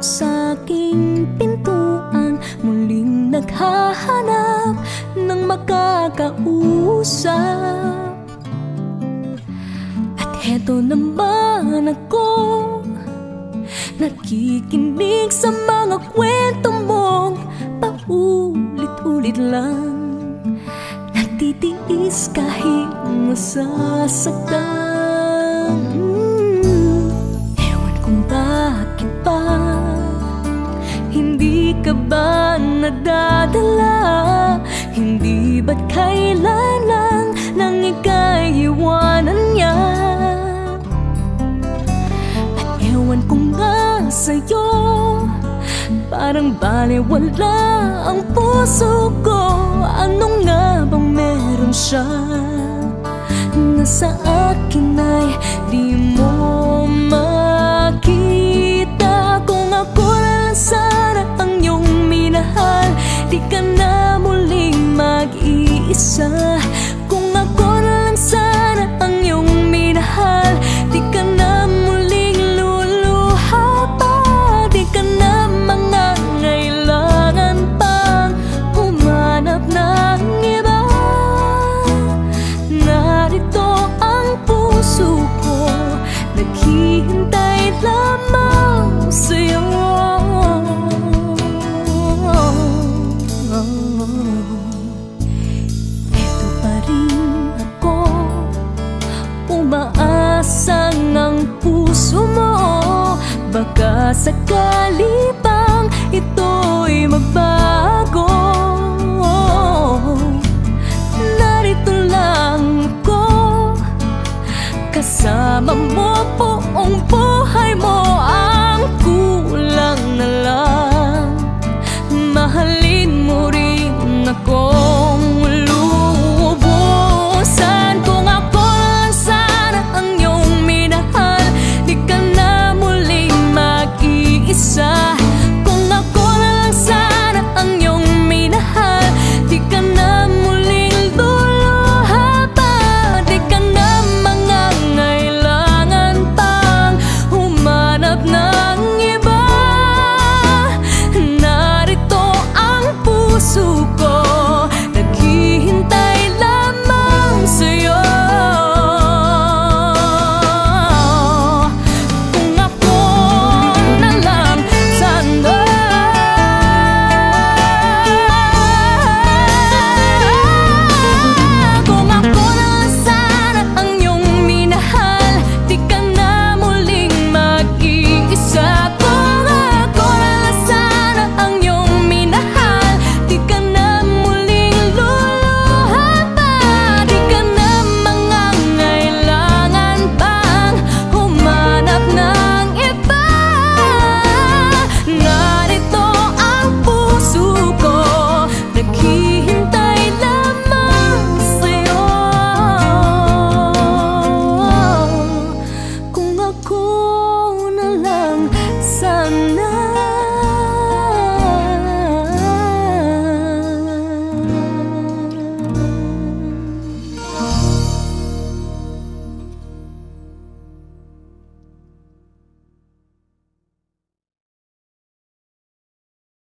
sa aking pintuan, muling naghahanap ng makakausap. At heto naman ako, nakikinig sa mga kwento mong paulit-ulit lang. Natitiis kahit nasasaktan. Ewan kung bakit ba hindi ka ba nadadala? Hindi ba't kailan lang nang ika'y iwanan niya? At ewan ko nga sa'yo, parang balewala ang puso ko. Ano nga bang meron siya na sa akin ay di mo makita? Kung ako na lang sana ang iyong minahal, di ka na muling mag-iisa. Kung ako na lang sana ang iyong minahal, di ka na muling luluha pa. Di ka na mangangailangan pang humanap ng iba. Narito ang puso ko, naghihintay lamang sa'yo. Eto pa rin ako, umaasang ang puso mo. Baka sakali pang ito'y magbago.